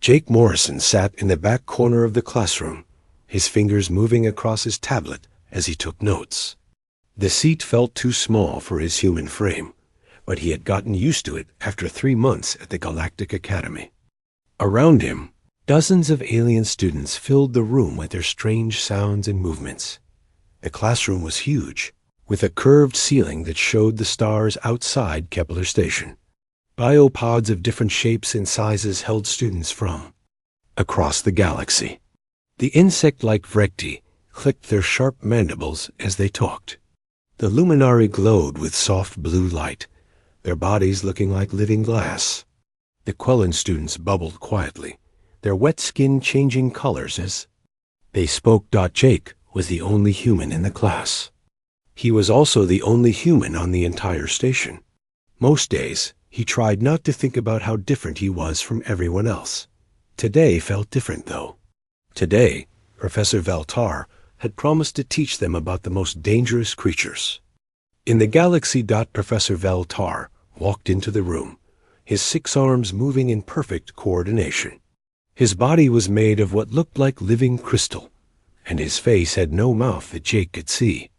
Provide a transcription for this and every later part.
Jake Morrison sat in the back corner of the classroom, his fingers moving across his tablet as he took notes. The seat felt too small for his human frame, but he had gotten used to it after 3 months at the Galactic Academy. Around him, dozens of alien students filled the room with their strange sounds and movements. The classroom was huge, with a curved ceiling that showed the stars outside Kepler Station. Biopods of different shapes and sizes held students from across the galaxy. The insect-like Vrekti clicked their sharp mandibles as they talked. The luminari glowed with soft blue light, their bodies looking like living glass. The Quellan students bubbled quietly, their wet skin changing colors as they spoke. Jake was the only human in the class. He was also the only human on the entire station. Most days, he tried not to think about how different he was from everyone else. Today felt different, though. Today, Professor Veltar had promised to teach them about the most dangerous creatures. In the galaxy. Professor Veltar walked into the room, his 6 arms moving in perfect coordination. His body was made of what looked like living crystal, and his face had no mouth that Jake could see.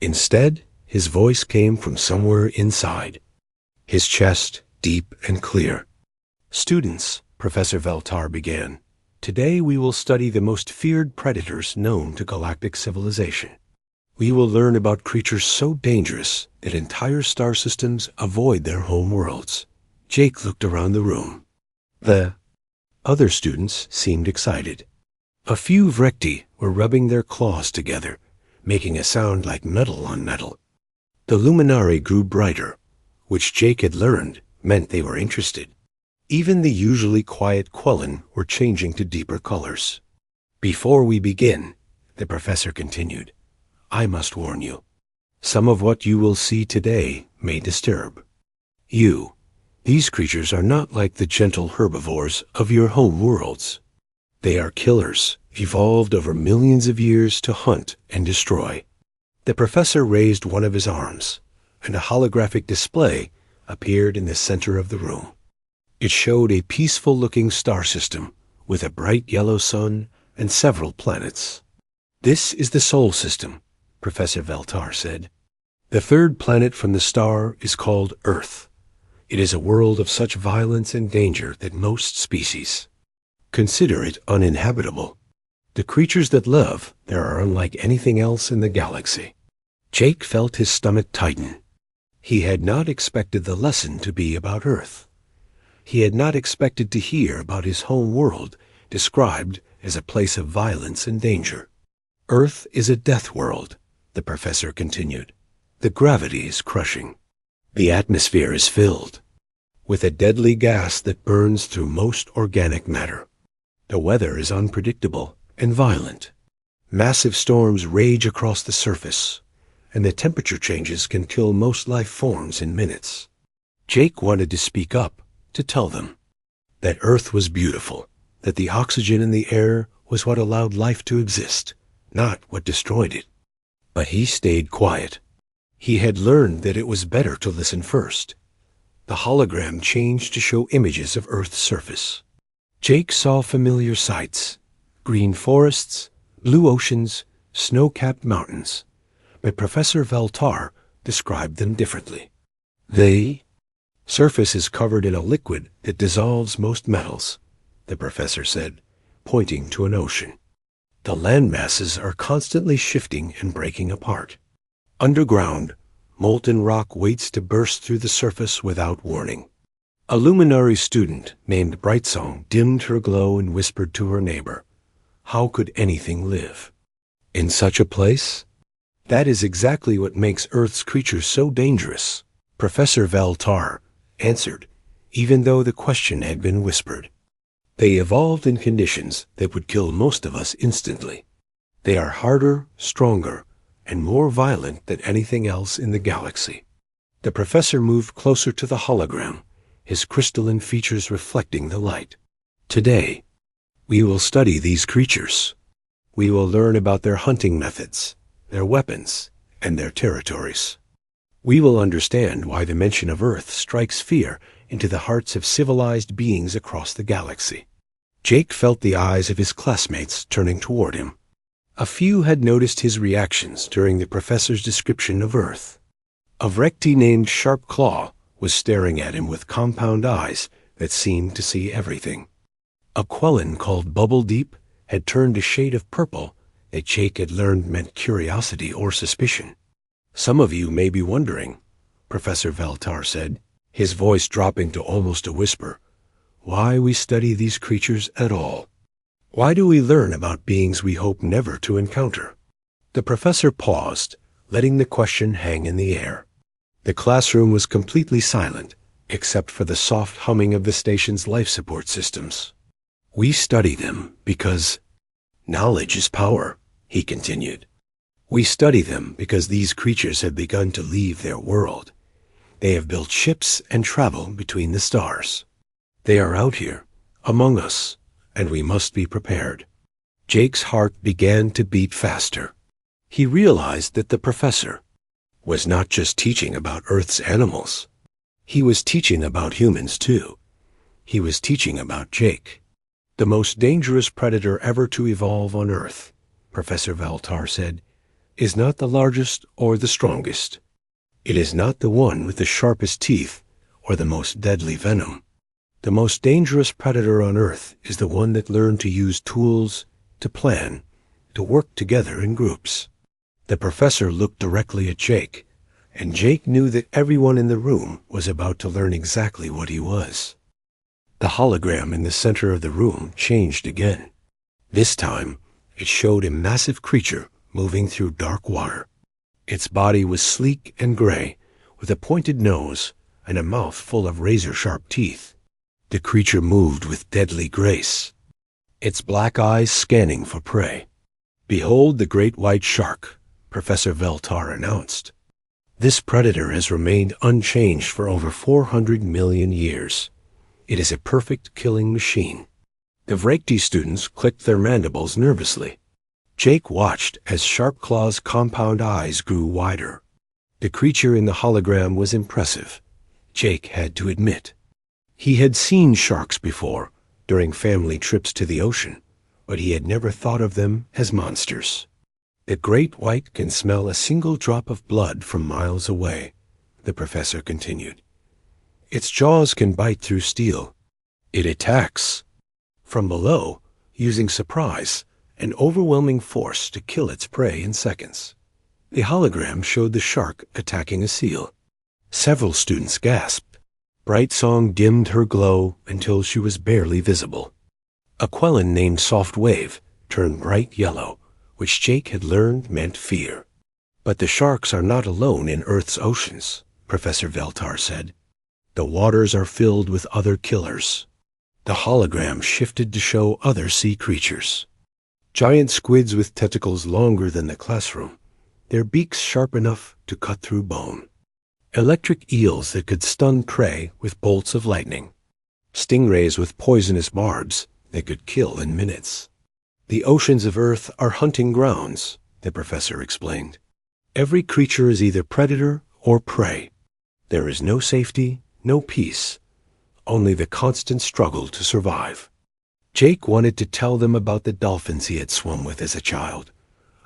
Instead, his voice came from somewhere inside, his chest deep and clear. "Students," Professor Veltar began, "today we will study the most feared predators known to galactic civilization. We will learn about creatures so dangerous that entire star systems avoid their home worlds." Jake looked around the room. The other students seemed excited. A few Vrekti were rubbing their claws together, making a sound like metal on metal. The luminari grew brighter, which Jake had learned meant they were interested. Even the usually quiet Quellan were changing to deeper colors. "Before we begin," the professor continued, "I must warn you. Some of what you will see today may disturb you. These creatures are not like the gentle herbivores of your home worlds. They are killers, evolved over millions of years to hunt and destroy." The professor raised one of his arms, and a holographic display appeared in the center of the room. It showed a peaceful-looking star system with a bright yellow sun and several planets. "This is the Sol system," Professor Veltar said. "The 3rd planet from the star is called Earth. It is a world of such violence and danger that most species consider it uninhabitable. The creatures that live there are unlike anything else in the galaxy." Jake felt his stomach tighten. He had not expected the lesson to be about Earth. He had not expected to hear about his home world described as a place of violence and danger. "Earth is a death world," the professor continued. "The gravity is crushing. The atmosphere is filled with a deadly gas that burns through most organic matter. The weather is unpredictable and violent. Massive storms rage across the surface, and the temperature changes can kill most life forms in minutes." Jake wanted to speak up, to tell them that Earth was beautiful, that the oxygen in the air was what allowed life to exist, not what destroyed it. But he stayed quiet. He had learned that it was better to listen first. The hologram changed to show images of Earth's surface. Jake saw familiar sights: green forests, blue oceans, snow-capped mountains. But Professor Veltar described them differently. The surface is covered in a liquid that dissolves most metals, the professor said, pointing to an ocean. The land masses are constantly shifting and breaking apart. Underground, molten rock waits to burst through the surface without warning. A luminary student named Brightsong dimmed her glow and whispered to her neighbor, "How could anything live in such a place?" "That is exactly what makes Earth's creatures so dangerous," Professor Veltar answered, even though the question had been whispered. "They evolved in conditions that would kill most of us instantly. They are harder, stronger, and more violent than anything else in the galaxy." The professor moved closer to the hologram, his crystalline features reflecting the light. "Today, we will study these creatures. We will learn about their hunting methods, their weapons, and their territories. We will understand why the mention of Earth strikes fear into the hearts of civilized beings across the galaxy. Jake felt the eyes of his classmates turning toward him. A few had noticed his reactions during the professor's description of Earth. A Vrekti named Sharp Claw was staring at him with compound eyes that seemed to see everything. A Quellen called Bubble Deep had turned a shade of purple that Jake had learned meant curiosity or suspicion. "Some of you may be wondering," Professor Veltar said, his voice dropping to almost a whisper, "why we study these creatures at all. Why do we learn about beings we hope never to encounter?" The professor paused, letting the question hang in the air. The classroom was completely silent, except for the soft humming of the station's life support systems. "We study them because knowledge is power," he continued. "We study them because these creatures have begun to leave their world. They have built ships and travel between the stars. They are out here, among us, and we must be prepared." Jake's heart began to beat faster. He realized that the professor was not just teaching about Earth's animals. He was teaching about humans, too. He was teaching about Jake. "The most dangerous predator ever to evolve on Earth," Professor Veltar said, "is not the largest or the strongest. It is not the one with the sharpest teeth or the most deadly venom. The most dangerous predator on Earth is the one that learned to use tools, to plan, to work together in groups." The professor looked directly at Jake, and Jake knew that everyone in the room was about to learn exactly what he was. The hologram in the center of the room changed again. This time, it showed a massive creature moving through dark water. Its body was sleek and gray, with a pointed nose and a mouth full of razor-sharp teeth. The creature moved with deadly grace, its black eyes scanning for prey. "Behold the great white shark," Professor Veltar announced. "This predator has remained unchanged for over 400 million years. It is a perfect killing machine." The Vrekti students clicked their mandibles nervously. Jake watched as Sharp Claw's compound eyes grew wider. The creature in the hologram was impressive, Jake had to admit. He had seen sharks before, during family trips to the ocean, but he had never thought of them as monsters. "The great white can smell a single drop of blood from miles away," the professor continued. "Its jaws can bite through steel. It attacks from below, using surprise and overwhelming force to kill its prey in seconds." The hologram showed the shark attacking a seal. Several students gasped. Bright Song dimmed her glow until she was barely visible. A Quellen named Soft Wave turned bright yellow, which Jake had learned meant fear. "But the sharks are not alone in Earth's oceans," Professor Veltar said. "The waters are filled with other killers." The hologram shifted to show other sea creatures. Giant squids with tentacles longer than the classroom, their beaks sharp enough to cut through bone. Electric eels that could stun prey with bolts of lightning. Stingrays with poisonous barbs that could kill in minutes. "The oceans of Earth are hunting grounds," the professor explained. "Every creature is either predator or prey. There is no safety, no peace, only the constant struggle to survive." Jake wanted to tell them about the dolphins he had swum with as a child,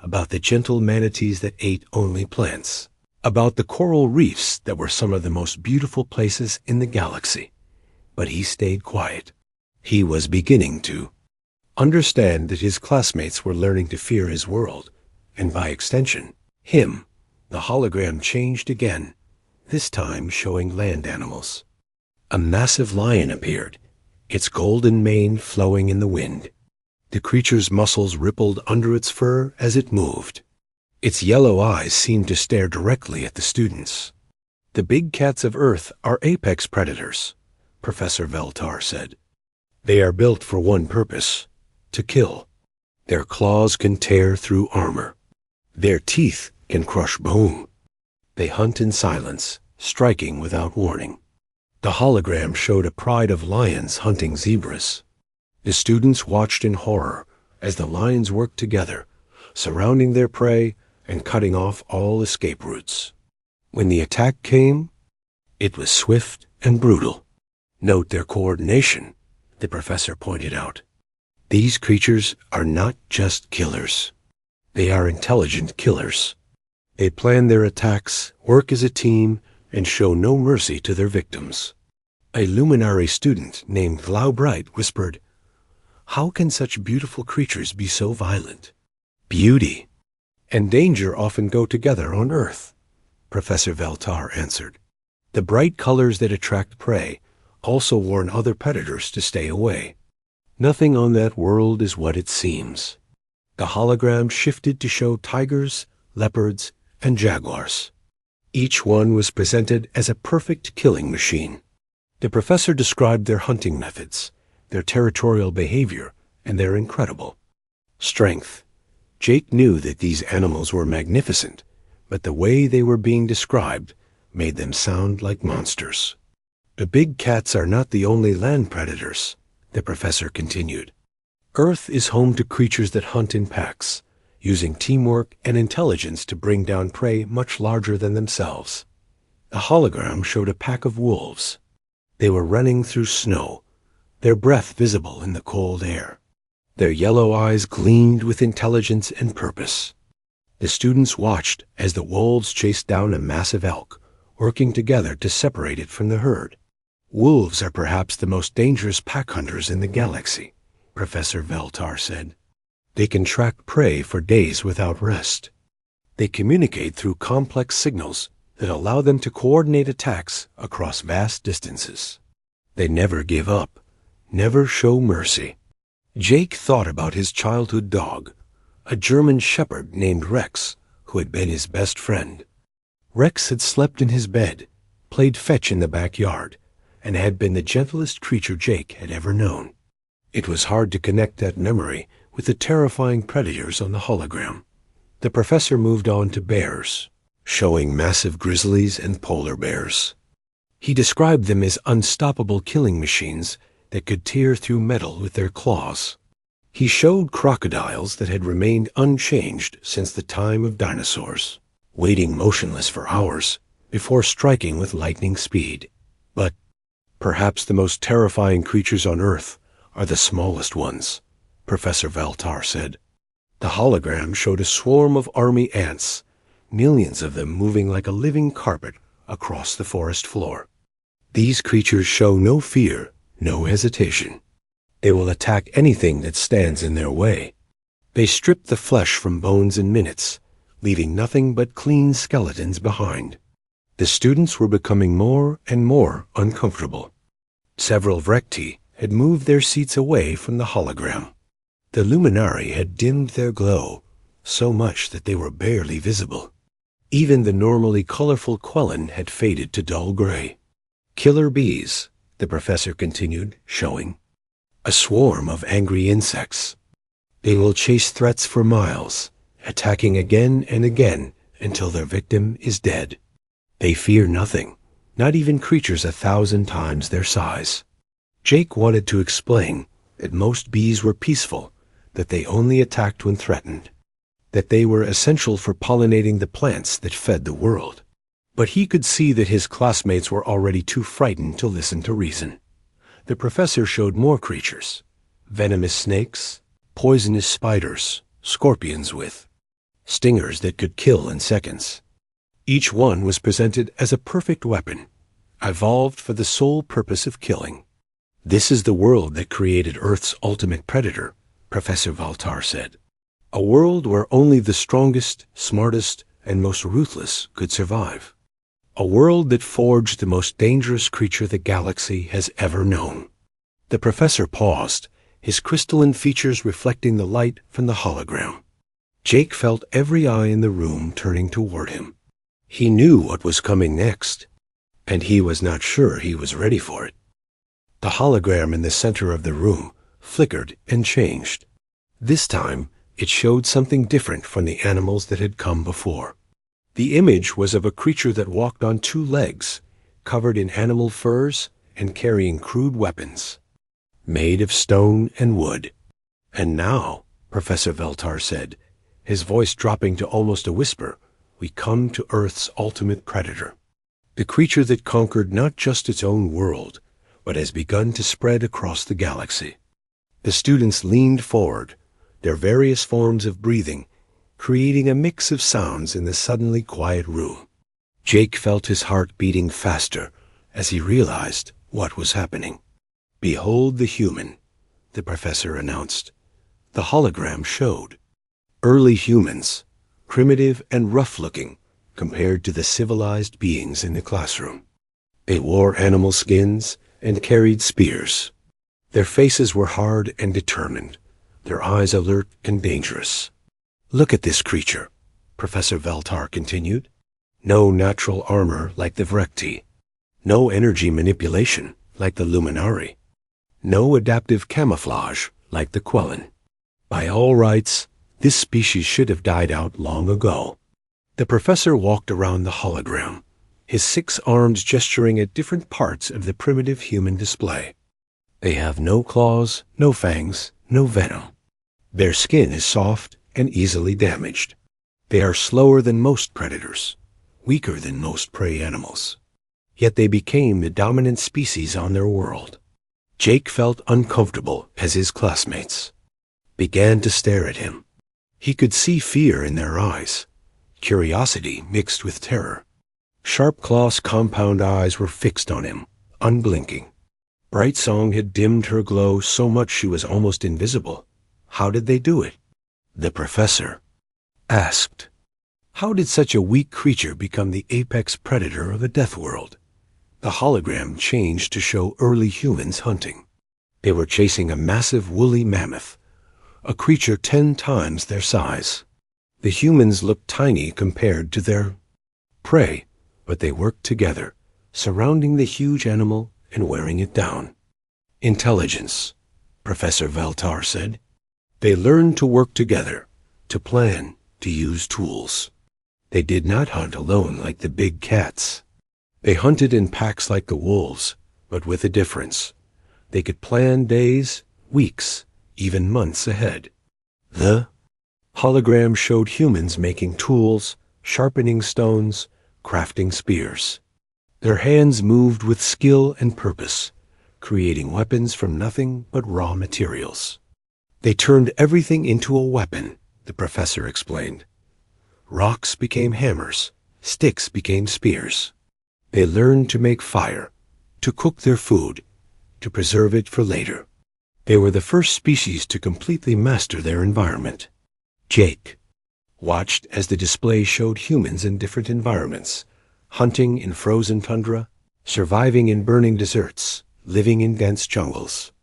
about the gentle manatees that ate only plants, about the coral reefs that were some of the most beautiful places in the galaxy. But he stayed quiet. He was beginning to understand that his classmates were learning to fear his world, and by extension, him. The hologram changed again, this time showing land animals. A massive lion appeared, its golden mane flowing in the wind. The creature's muscles rippled under its fur as it moved. Its yellow eyes seemed to stare directly at the students. "The big cats of Earth are apex predators," Professor Veltar said. "They are built for one purpose, to kill. Their claws can tear through armor. Their teeth can crush bone. They hunt in silence, striking without warning." The hologram showed a pride of lions hunting zebras. The students watched in horror as the lions worked together, surrounding their prey and cutting off all escape routes. When the attack came, it was swift and brutal. "Note their coordination," the professor pointed out. These creatures are not just killers. They are intelligent killers. They plan their attacks, work as a team, and show no mercy to their victims. A luminary student named Glaubright whispered, "How can such beautiful creatures be so violent?" "Beauty and danger often go together on Earth," Professor Veltar answered. "The bright colors that attract prey also warn other predators to stay away. Nothing on that world is what it seems." The hologram shifted to show tigers, leopards, and jaguars. Each one was presented as a perfect killing machine. The professor described their hunting methods, their territorial behavior, and their incredible strength. Jake knew that these animals were magnificent, but the way they were being described made them sound like monsters. "The big cats are not the only land predators," the professor continued. "Earth is home to creatures that hunt in packs, using teamwork and intelligence to bring down prey much larger than themselves." The hologram showed a pack of wolves. They were running through snow, their breath visible in the cold air. Their yellow eyes gleamed with intelligence and purpose. The students watched as the wolves chased down a massive elk, working together to separate it from the herd. "Wolves are perhaps the most dangerous pack hunters in the galaxy," Professor Veltar said. "They can track prey for days without rest. They communicate through complex signals that allow them to coordinate attacks across vast distances. They never give up, never show mercy." Jake thought about his childhood dog, a German shepherd named Rex, who had been his best friend. Rex had slept in his bed, played fetch in the backyard, and had been the gentlest creature Jake had ever known. It was hard to connect that memory with the terrifying predators on the hologram. The professor moved on to bears, showing massive grizzlies and polar bears. He described them as unstoppable killing machines that could tear through metal with their claws. He showed crocodiles that had remained unchanged since the time of dinosaurs, waiting motionless for hours before striking with lightning speed. But perhaps the most terrifying creatures on Earth are the smallest ones, Professor Veltar said. The hologram showed a swarm of army ants, millions of them moving like a living carpet across the forest floor. These creatures show no fear, no hesitation. They will attack anything that stands in their way. They strip the flesh from bones in minutes, leaving nothing but clean skeletons behind. The students were becoming more and more uncomfortable. Several Vrekti had moved their seats away from the hologram. The luminari had dimmed their glow so much that they were barely visible. Even the normally colorful Quellen had faded to dull gray. "Killer bees," the professor continued, showing. "A swarm of angry insects. They will chase threats for miles, attacking again and again until their victim is dead. They fear nothing, not even creatures 1,000 times their size." Jake wanted to explain that most bees were peaceful, that they only attacked when threatened, that they were essential for pollinating the plants that fed the world. But he could see that his classmates were already too frightened to listen to reason. The professor showed more creatures: venomous snakes, poisonous spiders, scorpions with stingers that could kill in seconds. Each one was presented as a perfect weapon, evolved for the sole purpose of killing. "This is the world that created Earth's ultimate predator," Professor Veltar said. "A world where only the strongest, smartest, and most ruthless could survive. A world that forged the most dangerous creature the galaxy has ever known." The professor paused, his crystalline features reflecting the light from the hologram. Jake felt every eye in the room turning toward him. He knew what was coming next, and he was not sure he was ready for it. The hologram in the center of the room flickered and changed. This time, it showed something different from the animals that had come before. The image was of a creature that walked on 2 legs, covered in animal furs and carrying crude weapons, made of stone and wood. "And now," Professor Veltar said, his voice dropping to almost a whisper, "we come to Earth's ultimate predator. The creature that conquered not just its own world, but has begun to spread across the galaxy. The students leaned forward, their various forms of breathing creating a mix of sounds in the suddenly quiet room. Jake felt his heart beating faster as he realized what was happening. "Behold the human," the professor announced. The hologram showed early humans, primitive and rough-looking compared to the civilized beings in the classroom. They wore animal skins and carried spears. Their faces were hard and determined, their eyes alert and dangerous. "Look at this creature," Professor Veltar continued. "No natural armor like the Vrekti. No energy manipulation like the Luminari. No adaptive camouflage like the Quellan. By all rights, this species should have died out long ago." The professor walked around the hologram, his 6 arms gesturing at different parts of the primitive human display. "They have no claws, no fangs, no venom. Their skin is soft and easily damaged. They are slower than most predators, weaker than most prey animals. Yet they became the dominant species on their world." Jake felt uncomfortable as his classmates began to stare at him. He could see fear in their eyes, curiosity mixed with terror. Sharp-Claw's compound eyes were fixed on him, unblinking. Bright Song had dimmed her glow so much she was almost invisible. How did they do it? The professor asked. How did such a weak creature become the apex predator of a death world? The hologram changed to show early humans hunting. They were chasing a massive woolly mammoth, a creature 10 times their size. The humans looked tiny compared to their prey, but they worked together, surrounding the huge animal and wearing it down. "Intelligence," Professor Veltar said. "They learned to work together, to plan, to use tools. They did not hunt alone like the big cats. They hunted in packs like the wolves, but with a difference. They could plan days, weeks, even months ahead." The hologram showed humans making tools, sharpening stones, crafting spears. Their hands moved with skill and purpose, creating weapons from nothing but raw materials. "They turned everything into a weapon," the professor explained. "Rocks became hammers, sticks became spears. They learned to make fire, to cook their food, to preserve it for later. They were the first species to completely master their environment." Jake watched as the display showed humans in different environments, hunting in frozen tundra, surviving in burning deserts, living in dense jungles.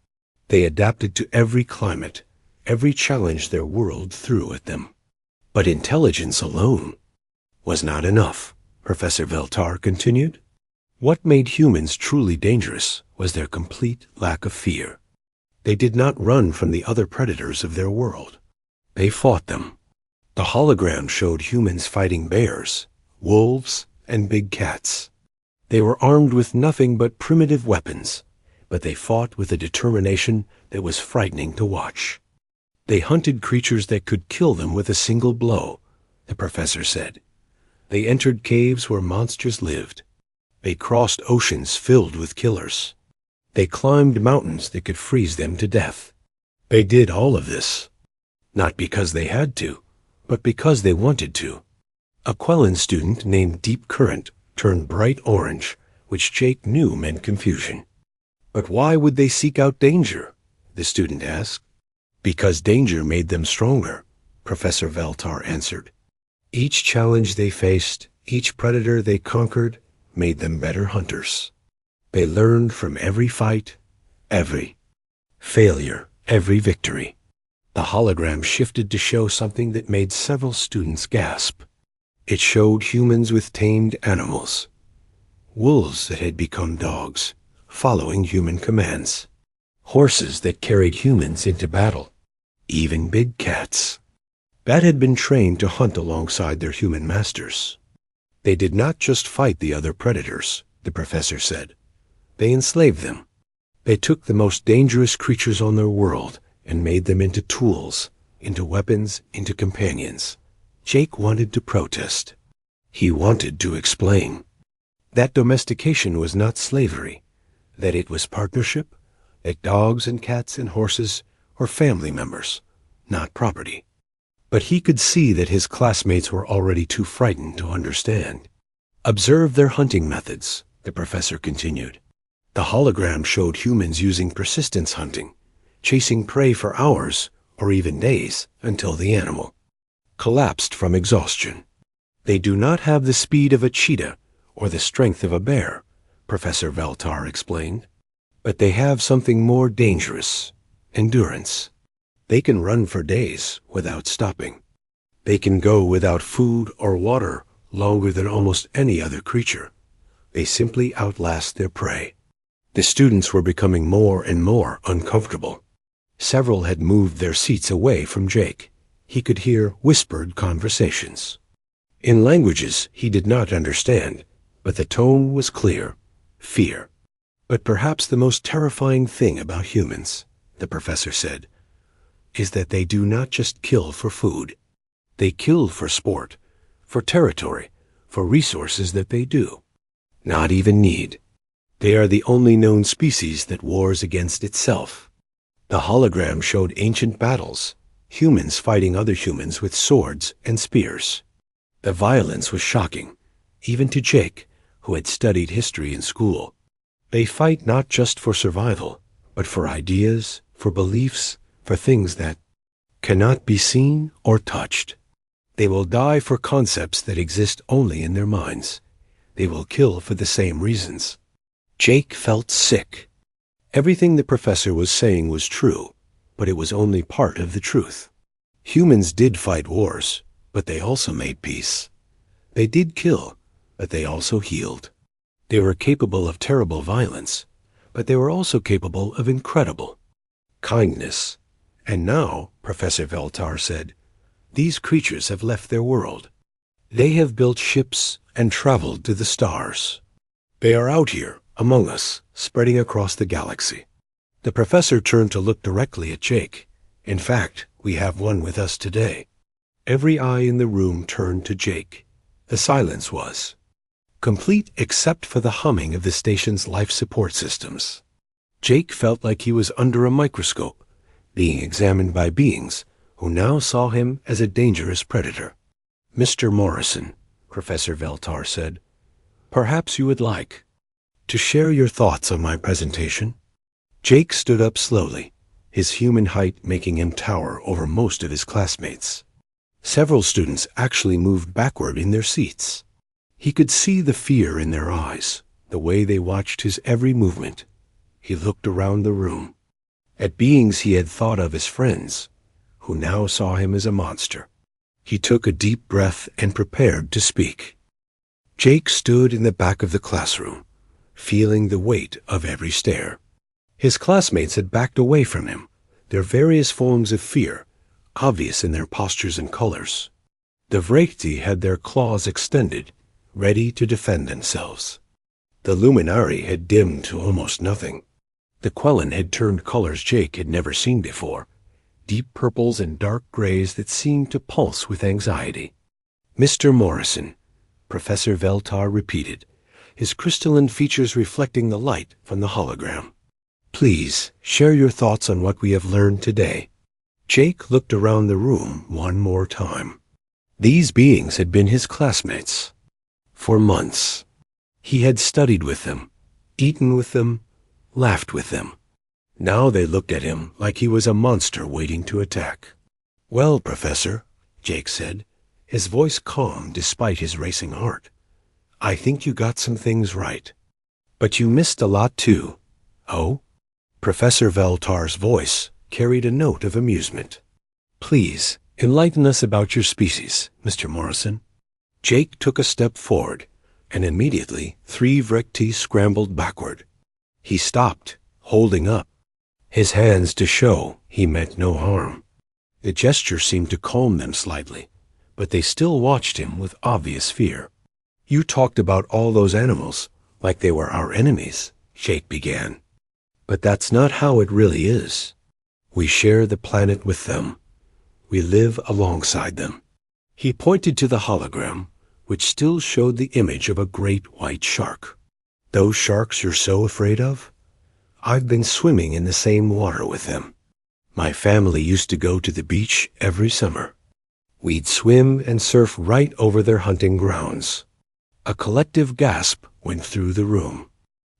They adapted to every climate, every challenge their world threw at them. But intelligence alone was not enough, Professor Veltar continued. What made humans truly dangerous was their complete lack of fear. They did not run from the other predators of their world. They fought them. The hologram showed humans fighting bears, wolves, and big cats. They were armed with nothing but primitive weapons, but they fought with a determination that was frightening to watch. They hunted creatures that could kill them with a single blow, the professor said. They entered caves where monsters lived. They crossed oceans filled with killers. They climbed mountains that could freeze them to death. They did all of this, not because they had to, but because they wanted to. A Quellan student named Deep Current turned bright orange, which Jake knew meant confusion. "But why would they seek out danger?" the student asked. "Because danger made them stronger," Professor Veltar answered. "Each challenge they faced, each predator they conquered, made them better hunters. They learned from every fight, every failure, every victory." The hologram shifted to show something that made several students gasp. It showed humans with tamed animals, wolves that had become dogs, following human commands, horses that carried humans into battle, even big cats that had been trained to hunt alongside their human masters. They did not just fight the other predators, the professor said. They enslaved them. They took the most dangerous creatures on their world and made them into tools, into weapons, into companions. Jake wanted to protest. He wanted to explain that domestication was not slavery, that it was partnership, that dogs and cats and horses or family members, not property. But he could see that his classmates were already too frightened to understand. Observe their hunting methods, the professor continued. The hologram showed humans using persistence hunting, chasing prey for hours or even days until the animal collapsed from exhaustion. They do not have the speed of a cheetah or the strength of a bear, Professor Veltar explained, but they have something more dangerous: endurance. They can run for days without stopping. They can go without food or water longer than almost any other creature. They simply outlast their prey. The students were becoming more and more uncomfortable. Several had moved their seats away from Jake. He could hear whispered conversations in languages he did not understand, but the tone was clear: fear. But perhaps the most terrifying thing about humans, the professor said, is that they do not just kill for food. They kill for sport, for territory, for resources that they do not even need. They are the only known species that wars against itself. The hologram showed ancient battles, humans fighting other humans with swords and spears. The violence was shocking, even to Jake, who had studied history in school. They fight not just for survival, but for ideas, for beliefs, for things that cannot be seen or touched. They will die for concepts that exist only in their minds. They will kill for the same reasons. Jake felt sick. Everything the professor was saying was true, but it was only part of the truth. Humans did fight wars, but they also made peace. They did kill, but they also healed. They were capable of terrible violence, but they were also capable of incredible kindness. And now, Professor Veltar said, these creatures have left their world. They have built ships and traveled to the stars. They are out here, among us, spreading across the galaxy. The professor turned to look directly at Jake. In fact, we have one with us today. Every eye in the room turned to Jake. The silence was complete except for the humming of the station's life support systems. Jake felt like he was under a microscope, being examined by beings who now saw him as a dangerous predator. Mr. Morrison, Professor Veltar said, perhaps you would like to share your thoughts on my presentation. Jake stood up slowly, his human height making him tower over most of his classmates. Several students actually moved backward in their seats. He could see the fear in their eyes, the way they watched his every movement. He looked around the room, at beings he had thought of as friends, who now saw him as a monster. He took a deep breath and prepared to speak. Jake stood in the back of the classroom, feeling the weight of every stare. His classmates had backed away from him, their various forms of fear obvious in their postures and colors. The Vrekti had their claws extended, ready to defend themselves. The Luminari had dimmed to almost nothing. The Quellan had turned colors Jake had never seen before, deep purples and dark grays that seemed to pulse with anxiety. Mr. Morrison, Professor Veltar repeated, his crystalline features reflecting the light from the hologram. Please share your thoughts on what we have learned today. Jake looked around the room one more time. These beings had been his classmates for months. He had studied with them, eaten with them, laughed with them. Now they looked at him like he was a monster waiting to attack. Well, Professor, Jake said, his voice calm despite his racing heart, I think you got some things right. But you missed a lot too. Oh? Professor Veltar's voice carried a note of amusement. Please, enlighten us about your species, Mr. Morrison. Jake took a step forward, and immediately 3 Vrekti scrambled backward. He stopped, holding up his hands to show he meant no harm. The gesture seemed to calm them slightly, but they still watched him with obvious fear. You talked about all those animals like they were our enemies, Jake began. But that's not how it really is. We share the planet with them. We live alongside them. He pointed to the hologram, which still showed the image of a great white shark. Those sharks you're so afraid of? I've been swimming in the same water with them. My family used to go to the beach every summer. We'd swim and surf right over their hunting grounds. A collective gasp went through the room.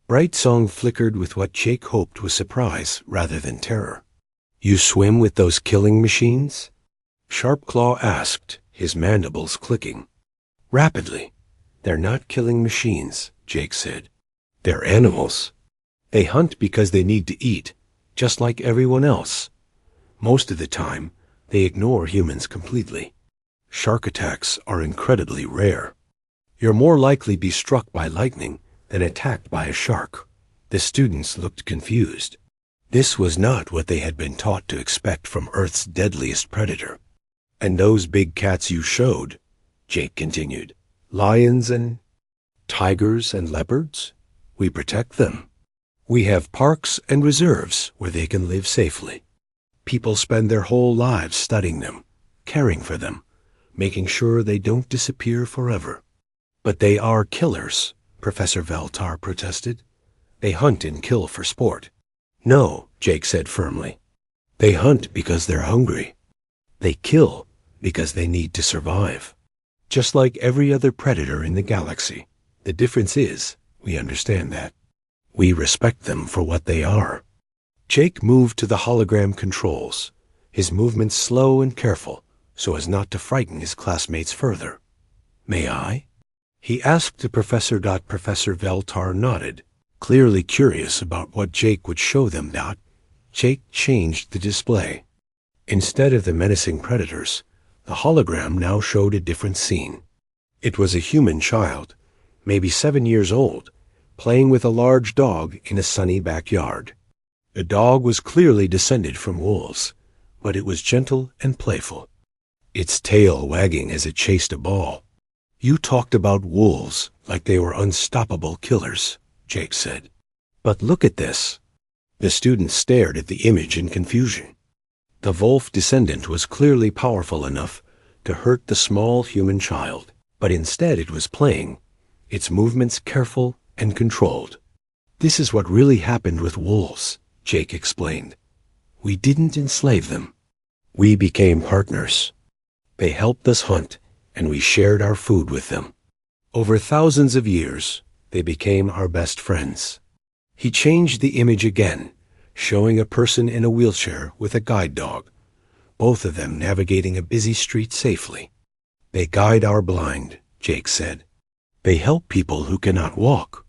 Bright Song flickered with what Jake hoped was surprise rather than terror. You swim with those killing machines? Sharpclaw asked, his mandibles clicking. Rapidly. They're not killing machines, Jake said. They're animals. They hunt because they need to eat, just like everyone else. Most of the time, they ignore humans completely. Shark attacks are incredibly rare. You're more likely to be struck by lightning than attacked by a shark. The students looked confused. This was not what they had been taught to expect from Earth's deadliest predator. And those big cats you showed, Jake continued, lions and tigers and leopards? We protect them. We have parks and reserves where they can live safely. People spend their whole lives studying them, caring for them, making sure they don't disappear forever. But they are killers, Professor Veltar protested. They hunt and kill for sport. No, Jake said firmly. They hunt because they're hungry. They kill because they need to survive. Just like every other predator in the galaxy. The difference is, we understand that. We respect them for what they are. Jake moved to the hologram controls, his movements slow and careful, so as not to frighten his classmates further. May I? He asked the professor. Professor Veltar nodded, clearly curious about what Jake would show them. Jake changed the display. Instead of the menacing predators, the hologram now showed a different scene. It was a human child, maybe 7 years old, playing with a large dog in a sunny backyard. The dog was clearly descended from wolves, but it was gentle and playful, its tail wagging as it chased a ball. You talked about wolves like they were unstoppable killers, Jake said. But look at this. The students stared at the image in confusion. The wolf descendant was clearly powerful enough to hurt the small human child, but instead it was playing, its movements careful and controlled. This is what really happened with wolves, Jake explained. We didn't enslave them. We became partners. They helped us hunt, and we shared our food with them. Over thousands of years, they became our best friends. He changed the image again, showing a person in a wheelchair with a guide dog, both of them navigating a busy street safely. They guide our blind, Jake said. They help people who cannot walk.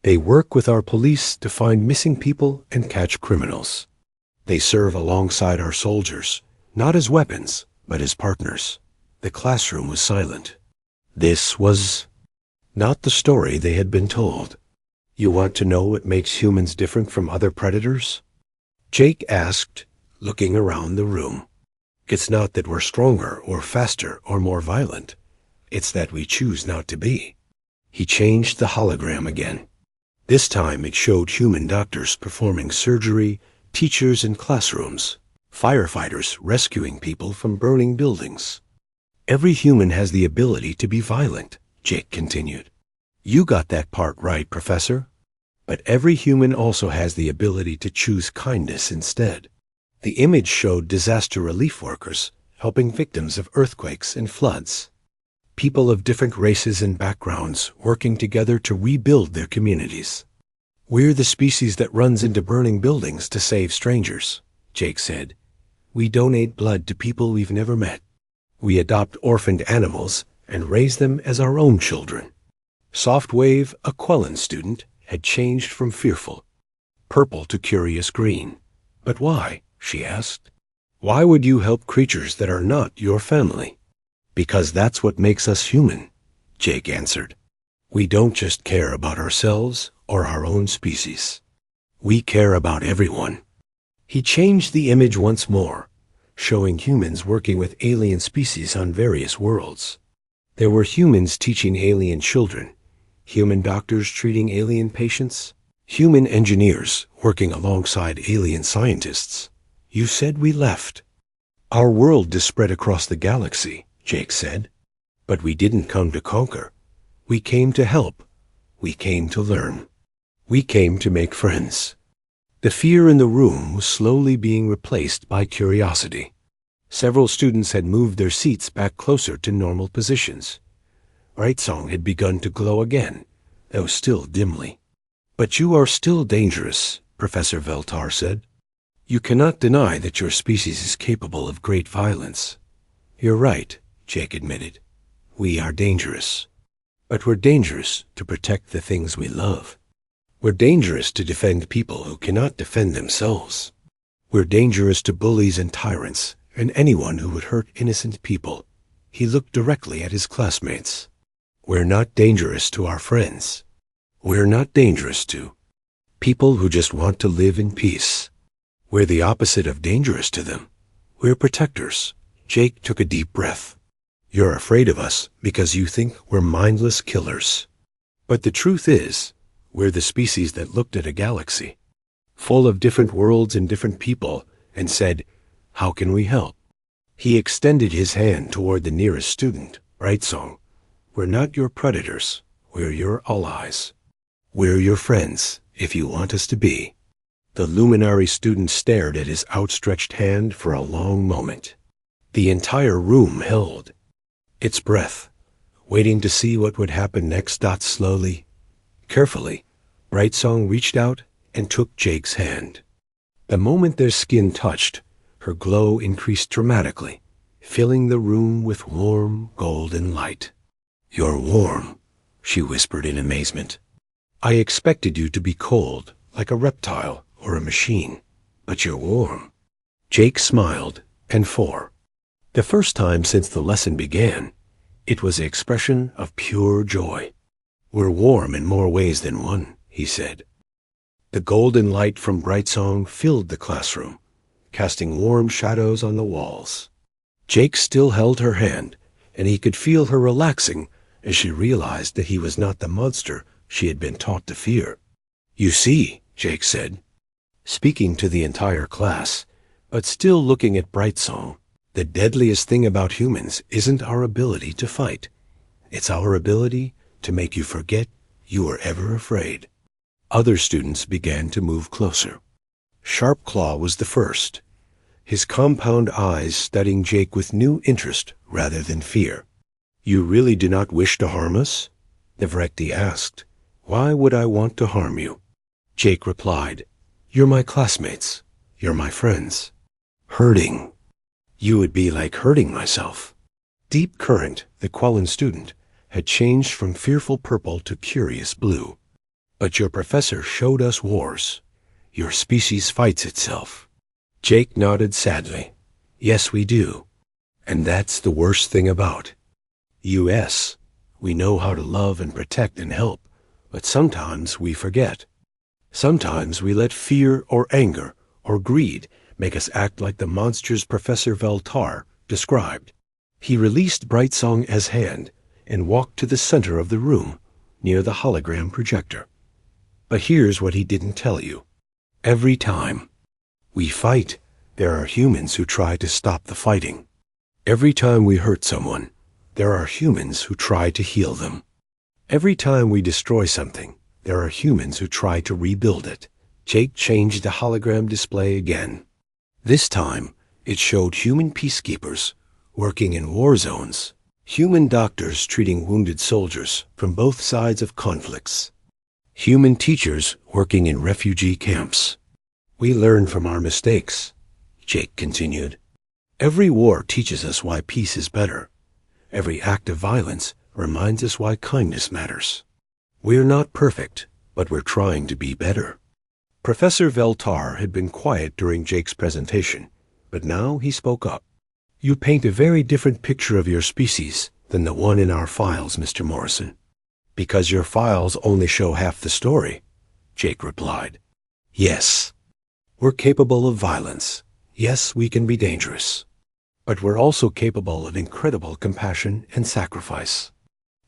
They work with our police to find missing people and catch criminals. They serve alongside our soldiers, not as weapons, but as partners. The classroom was silent. This was not the story they had been told. You want to know what makes humans different from other predators? Jake asked, looking around the room. It's not that we're stronger or faster or more violent. It's that we choose not to be. He changed the hologram again. This time it showed human doctors performing surgery, teachers in classrooms, firefighters rescuing people from burning buildings. Every human has the ability to be violent, Jake continued. You got that part right, Professor. But every human also has the ability to choose kindness instead. The image showed disaster relief workers helping victims of earthquakes and floods. People of different races and backgrounds working together to rebuild their communities. We're the species that runs into burning buildings to save strangers, Jake said. We donate blood to people we've never met. We adopt orphaned animals and raise them as our own children. Softwave, a Quellen student, had changed from fearful, purple to curious green. But why? She asked. Why would you help creatures that are not your family? Because that's what makes us human, Jake answered. We don't just care about ourselves or our own species. We care about everyone. He changed the image once more, showing humans working with alien species on various worlds. There were humans teaching alien children, human doctors treating alien patients, human engineers working alongside alien scientists. You said we left. Our world is spread across the galaxy, Jake said. But we didn't come to conquer. We came to help. We came to learn. We came to make friends. The fear in the room was slowly being replaced by curiosity. Several students had moved their seats back closer to normal positions. Brightsong had begun to glow again, though still dimly. "But you are still dangerous," Professor Veltar said. "You cannot deny that your species is capable of great violence." "You're right," Jake admitted. "We are dangerous. But we're dangerous to protect the things we love. We're dangerous to defend people who cannot defend themselves. We're dangerous to bullies and tyrants, and anyone who would hurt innocent people." He looked directly at his classmates. "We're not dangerous to our friends. We're not dangerous to people who just want to live in peace. We're the opposite of dangerous to them. We're protectors." Jake took a deep breath. "You're afraid of us because you think we're mindless killers. But the truth is, we're the species that looked at a galaxy, full of different worlds and different people, and said, 'How can we help?'" He extended his hand toward the nearest student, Brightsong. "We're not your predators. We're your allies. We're your friends, if you want us to be." The luminary student stared at his outstretched hand for a long moment. The entire room held its breath, waiting to see what would happen next. Slowly, carefully, Brightsong reached out and took Jake's hand. The moment their skin touched, her glow increased dramatically, filling the room with warm, golden light. "You're warm," she whispered in amazement. "I expected you to be cold, like a reptile or a machine, but you're warm." Jake smiled, and for the first time since the lesson began, it was the expression of pure joy. "We're warm in more ways than one," he said. The golden light from Brightsong filled the classroom, casting warm shadows on the walls. Jake still held her hand, and he could feel her relaxing as she realized that he was not the monster she had been taught to fear. "You see," Jake said, speaking to the entire class, but still looking at Brightsong, "the deadliest thing about humans isn't our ability to fight. It's our ability to make you forget you were ever afraid." Other students began to move closer. Sharpclaw was the first, his compound eyes studying Jake with new interest rather than fear. "You really do not wish to harm us?" Nevrekti asked. "Why would I want to harm you?" Jake replied, "You're my classmates. You're my friends. Hurting you would be like hurting myself." Deep Current, the Quellen student, had changed from fearful purple to curious blue. "But your professor showed us wars. Your species fights itself." Jake nodded sadly. "Yes, we do. And that's the worst thing about us. We know how to love and protect and help, but sometimes we forget. Sometimes we let fear or anger or greed make us act like the monsters Professor Veltar described." He released Brightsong's hand and walked to the center of the room, near the hologram projector. "But here's what he didn't tell you. Every time we fight, there are humans who try to stop the fighting. Every time we hurt someone, there are humans who try to heal them. Every time we destroy something, there are humans who try to rebuild it." Jake changed the hologram display again. This time, it showed human peacekeepers working in war zones, human doctors treating wounded soldiers from both sides of conflicts, human teachers working in refugee camps. "We learn from our mistakes," Jake continued. "Every war teaches us why peace is better. Every act of violence reminds us why kindness matters. We're not perfect, but we're trying to be better." Professor Veltar had been quiet during Jake's presentation, but now he spoke up. "You paint a very different picture of your species than the one in our files, Mr. Morrison." "Because your files only show half the story," Jake replied. "Yes, we're capable of violence. Yes, we can be dangerous. But we're also capable of incredible compassion and sacrifice."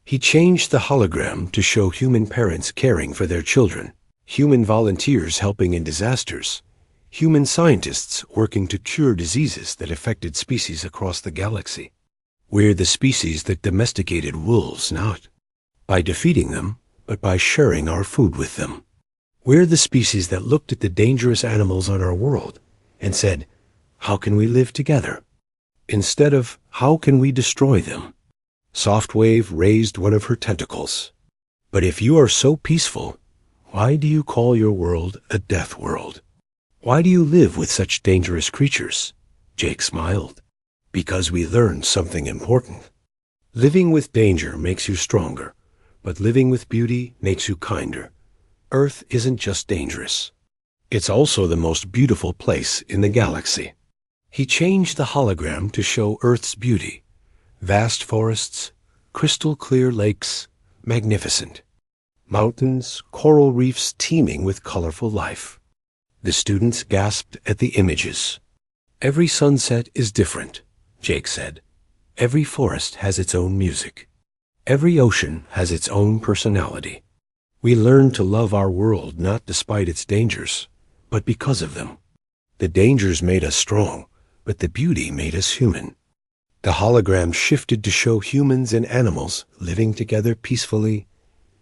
He changed the hologram to show human parents caring for their children, human volunteers helping in disasters, human scientists working to cure diseases that affected species across the galaxy. We're the species that domesticated wolves, not by defeating them, but by sharing our food with them. We're the species that looked at the dangerous animals on our world and said, how can we live together? Instead of, how can we destroy them? Softwave raised one of her tentacles. But if you are so peaceful, why do you call your world a death world? Why do you live with such dangerous creatures? Jake smiled. Because we learned something important. Living with danger makes you stronger, but living with beauty makes you kinder. Earth isn't just dangerous. It's also the most beautiful place in the galaxy. He changed the hologram to show Earth's beauty. Vast forests, crystal clear lakes, magnificent. Mountains, coral reefs teeming with colorful life. The students gasped at the images. Every sunset is different, Jake said. Every forest has its own music. Every ocean has its own personality. We learned to love our world not despite its dangers, but because of them. The dangers made us strong, but the beauty made us human. The hologram shifted to show humans and animals living together peacefully,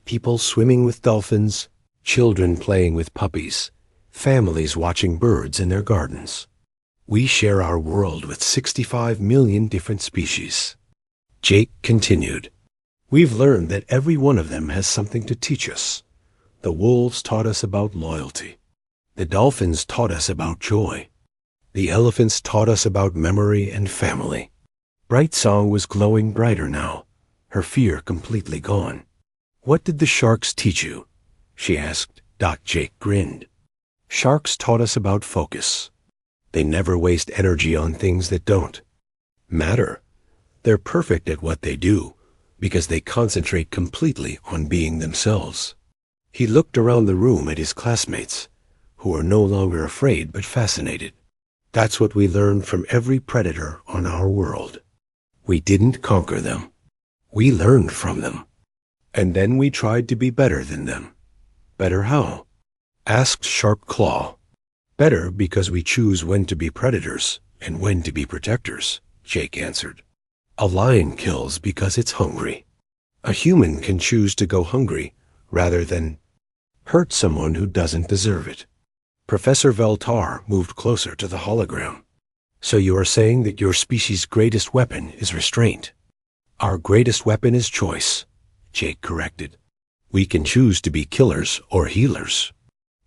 people swimming with dolphins, children playing with puppies, families watching birds in their gardens. We share our world with 65 million different species. Jake continued. We've learned that every one of them has something to teach us. The wolves taught us about loyalty. The dolphins taught us about joy. The elephants taught us about memory and family. Bright Song was glowing brighter now, her fear completely gone. What did the sharks teach you? She asked. Jake grinned. Sharks taught us about focus. They never waste energy on things that don't matter. They're perfect at what they do because they concentrate completely on being themselves. He looked around the room at his classmates, who were no longer afraid but fascinated. That's what we learned from every predator on our world. We didn't conquer them. We learned from them. And then we tried to be better than them. Better how? Asked Sharp Claw. Better because we choose when to be predators and when to be protectors, Jake answered. A lion kills because it's hungry. A human can choose to go hungry rather than hurt someone who doesn't deserve it. Professor Veltar moved closer to the hologram. So you are saying that your species' greatest weapon is restraint? Our greatest weapon is choice, Jake corrected. We can choose to be killers or healers.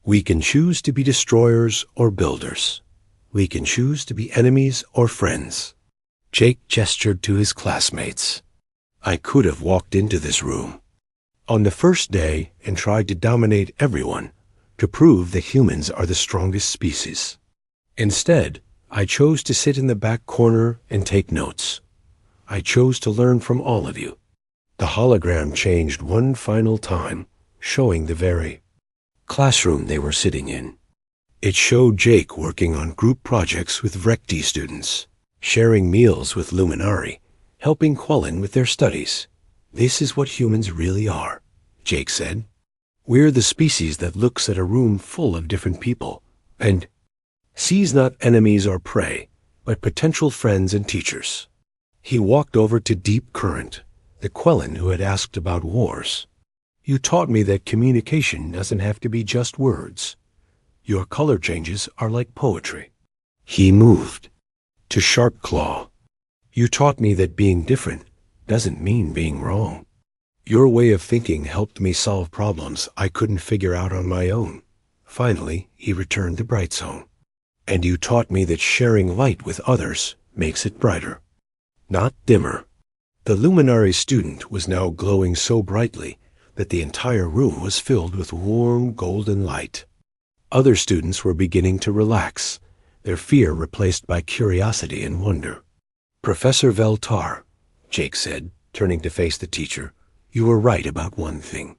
We can choose to be destroyers or builders. We can choose to be enemies or friends. Jake gestured to his classmates. I could have walked into this room on the first day and tried to dominate everyone to prove that humans are the strongest species. Instead, I chose to sit in the back corner and take notes. I chose to learn from all of you. The hologram changed one final time, showing the very classroom they were sitting in. It showed Jake working on group projects with Vrekti students, sharing meals with Luminari, helping Quellen with their studies. This is what humans really are, Jake said. We're the species that looks at a room full of different people and sees not enemies or prey, but potential friends and teachers. He walked over to Deep Current, the Quellen who had asked about wars. You taught me that communication doesn't have to be just words. Your color changes are like poetry. He moved to Sharp Claw. You taught me that being different doesn't mean being wrong. Your way of thinking helped me solve problems I couldn't figure out on my own. Finally, he returned to Bright Zone. And you taught me that sharing light with others makes it brighter, not dimmer. The Luminary student was now glowing so brightly that the entire room was filled with warm golden light. Other students were beginning to relax, their fear replaced by curiosity and wonder. Professor Veltar, Jake said, turning to face the teacher, you were right about one thing.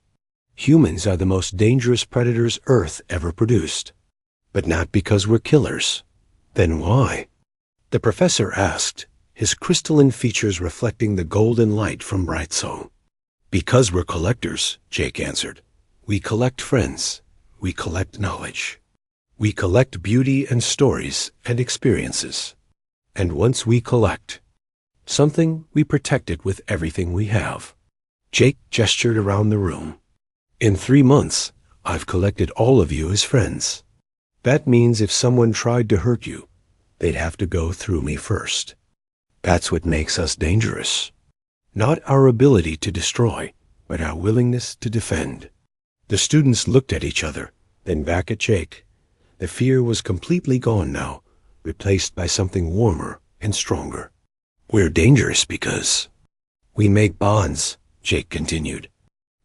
Humans are the most dangerous predators Earth ever produced. But not because we're killers. Then why? The professor asked, his crystalline features reflecting the golden light from Bright Zone. Because we're collectors, Jake answered. We collect friends. We collect knowledge. We collect beauty and stories and experiences. And once we collect something, we protect it with everything we have. Jake gestured around the room. In 3 months, I've collected all of you as friends. That means if someone tried to hurt you, they'd have to go through me first. That's what makes us dangerous. Not our ability to destroy, but our willingness to defend. The students looked at each other, then back at Jake. The fear was completely gone now, replaced by something warmer and stronger. We're dangerous because we make bonds, Jake continued.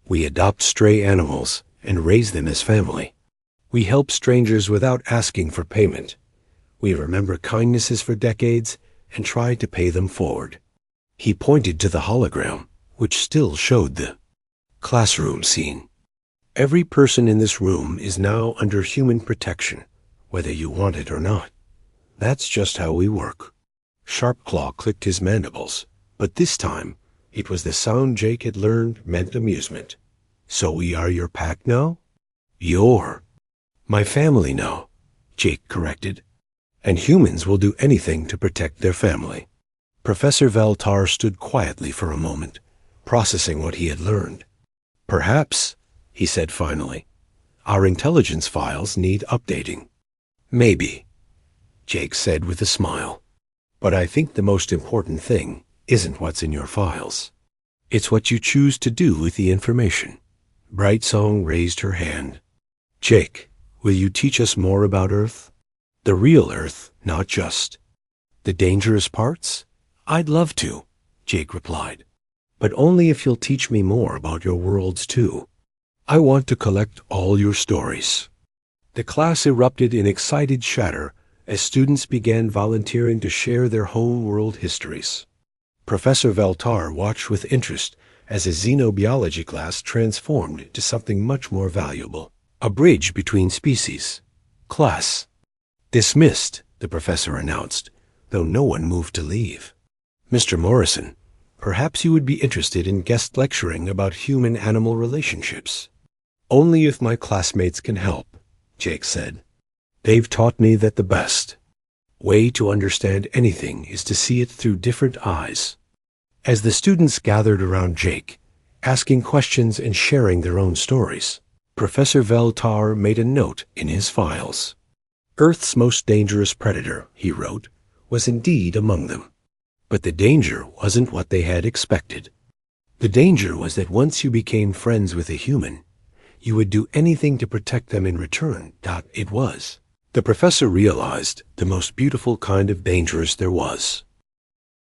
We adopt stray animals and raise them as family. We help strangers without asking for payment. We remember kindnesses for decades and try to pay them forward. He pointed to the hologram, which still showed the classroom scene. Every person in this room is now under human protection, whether you want it or not. That's just how we work. Sharpclaw clicked his mandibles, but this time it was the sound Jake had learned meant amusement. So we are your pack now? Your. My family now, Jake corrected. And humans will do anything to protect their family. Professor Valtar stood quietly for a moment, processing what he had learned. Perhaps, he said finally, our intelligence files need updating. Maybe, Jake said with a smile. But I think the most important thing isn't what's in your files. It's what you choose to do with the information. Brightsong raised her hand. Jake, will you teach us more about Earth? The real Earth, not just the dangerous parts? I'd love to, Jake replied. But only if you'll teach me more about your worlds too. I want to collect all your stories. The class erupted in excited chatter as students began volunteering to share their whole world histories. Professor Valtar watched with interest as a xenobiology class transformed into something much more valuable. A bridge between species. Class dismissed, the professor announced, though no one moved to leave. Mr. Morrison, perhaps you would be interested in guest lecturing about human-animal relationships. Only if my classmates can help, Jake said. They've taught me that the best way to understand anything is to see it through different eyes. As the students gathered around Jake, asking questions and sharing their own stories, Professor Valtar made a note in his files. Earth's most dangerous predator, he wrote, was indeed among them. But the danger wasn't what they had expected. The danger was that once you became friends with a human, you would do anything to protect them in return. It was. The professor realized the most beautiful kind of dangerous there was.